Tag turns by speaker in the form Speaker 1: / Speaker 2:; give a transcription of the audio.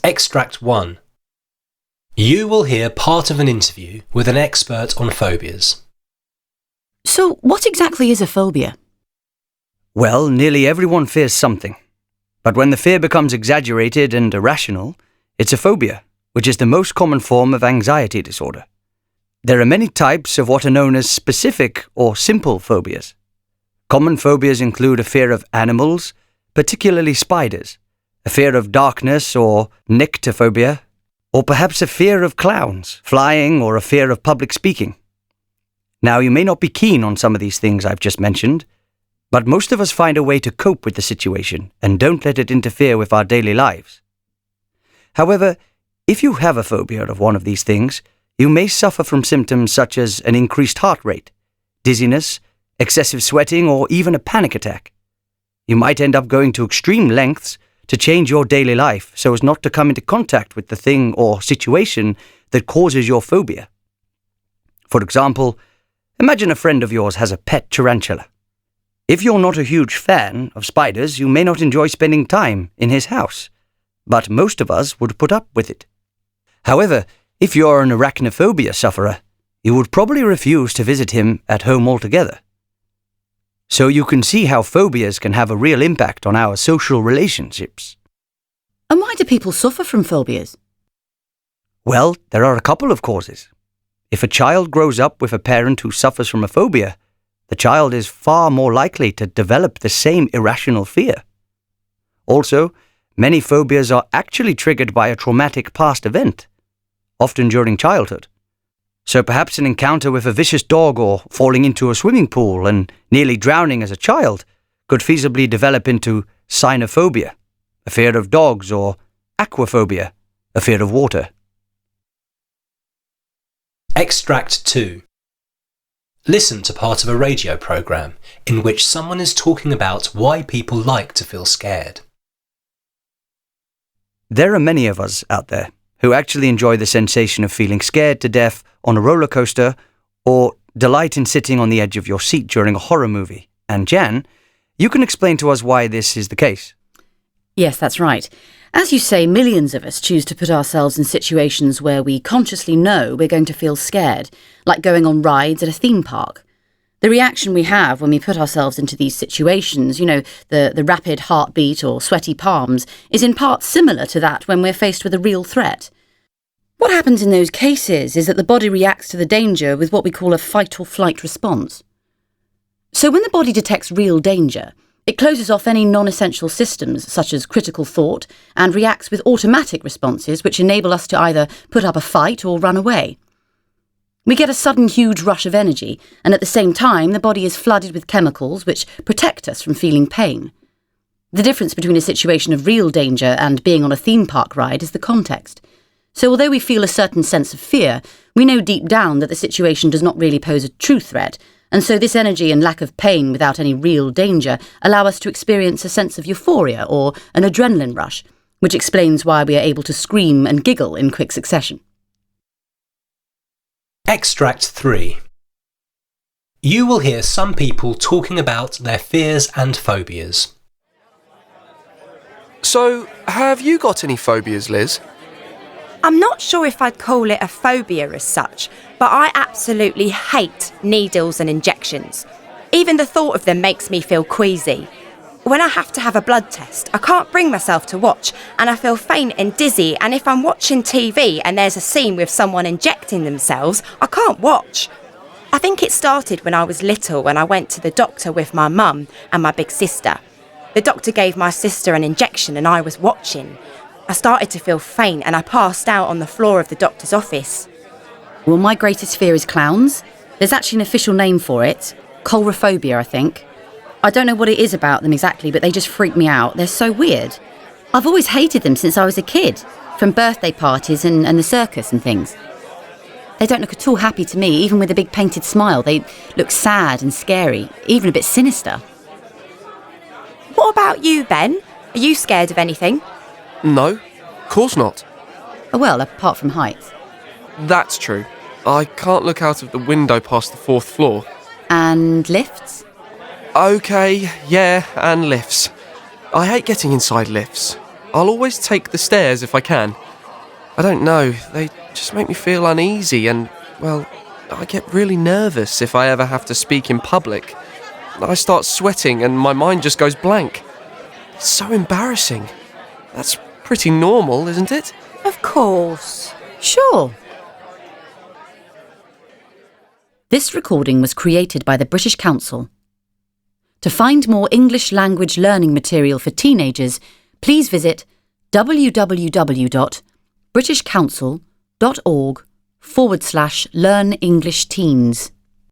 Speaker 1: Extract 1. You will hear part of an interview with an expert on phobias.
Speaker 2: So, what exactly is a phobia?
Speaker 3: Well, nearly everyone fears something. But when the fear becomes exaggerated and irrational, it's a phobia, which is the most common form of anxiety disorder. There are many types of what are known as specific or simple phobias. Common phobias include a fear of animals, particularly spiders, a fear of darkness or nyctophobia, or perhaps a fear of clowns, flying, or a fear of public speaking. Now, you may not be keen on some of these things I've just mentioned, but most of us find a way to cope with the situation and don't let it interfere with our daily lives. However, if you have a phobia of one of these things, you may suffer from symptoms such as an increased heart rate, dizziness, excessive sweating, or even a panic attack. You might end up going to extreme lengths to change your daily life so as not to come into contact with the thing or situation that causes your phobia. For example, imagine a friend of yours has a pet tarantula. If you're not a huge fan of spiders, you may not enjoy spending time in his house, but most of us would put up with it. However, if you're an arachnophobia sufferer, you would probably refuse to visit him at home altogether. So you can see how phobias can have a real impact on our social relationships.
Speaker 2: And why do people suffer from phobias?
Speaker 3: Well, there are a couple of causes. If a child grows up with a parent who suffers from a phobia, the child is far more likely to develop the same irrational fear. Also, many phobias are actually triggered by a traumatic past event, often during childhood. So perhaps an encounter with a vicious dog or falling into a swimming pool and nearly drowning as a child could feasibly develop into cynophobia, a fear of dogs, or aquaphobia, a fear of water.
Speaker 1: Extract 2. Listen to part of a radio programme in which someone is talking about why people like to feel scared.
Speaker 3: There are many of us out there who actually enjoy the sensation of feeling scared to death on a roller coaster or delight in sitting on the edge of your seat during a horror movie. And Jan, you can explain to us why this is the case.
Speaker 2: Yes, that's right. As you say, millions of us choose to put ourselves in situations where we consciously know we're going to feel scared, like going on rides at a theme park. The reaction we have when we put ourselves into these situations, the rapid heartbeat or sweaty palms, is in part similar to that when we're faced with a real threat. What happens in those cases is that the body reacts to the danger with what we call a fight or flight response. So when the body detects real danger, it closes off any non-essential systems, such as critical thought, and reacts with automatic responses which enable us to either put up a fight or run away. We get a sudden huge rush of energy, and at the same time the body is flooded with chemicals which protect us from feeling pain. The difference between a situation of real danger and being on a theme park ride is the context. So although we feel a certain sense of fear, we know deep down that the situation does not really pose a true threat, and so this energy and lack of pain without any real danger allow us to experience a sense of euphoria or an adrenaline rush, which explains why we are able to scream and giggle in quick succession.
Speaker 1: Extract 3. You will hear some people talking about their fears and phobias.
Speaker 4: So, have you got any phobias, Liz?
Speaker 5: I'm not sure if I'd call it a phobia as such, but I absolutely hate needles and injections. Even the thought of them makes me feel queasy. When I have to have a blood test, I can't bring myself to watch, and I feel faint and dizzy, and if I'm watching TV and there's a scene with someone injecting themselves, I can't watch. I think it started when I was little, when I went to the doctor with my mum and my big sister. The doctor gave my sister an injection and I was watching. I started to feel faint and I passed out on the floor of the doctor's office.
Speaker 2: Well, my greatest fear is clowns. There's actually an official name for it. Coulrophobia, I think. I don't know what it is about them exactly, but they just freak me out. They're so weird. I've always hated them since I was a kid, from birthday parties and the circus and things. They don't look at all happy to me, even with a big painted smile. They look sad and scary, even a bit sinister.
Speaker 5: What about you, Ben? Are you scared of anything?
Speaker 4: No, of course not.
Speaker 2: Oh, well, apart from heights.
Speaker 4: That's true. I can't look out of the window past the 4th floor.
Speaker 2: And lifts?
Speaker 4: Okay, yeah, and lifts. I hate getting inside lifts. I'll always take the stairs if I can. I don't know, they just make me feel uneasy and, well, I get really nervous if I ever have to speak in public. I start sweating and my mind just goes blank. It's so embarrassing. That's pretty normal, isn't it?
Speaker 5: Of course.
Speaker 2: Sure. This recording was created by the British Council. To find more English language learning material for teenagers, please visit www.britishcouncil.org/learnenglishTeens.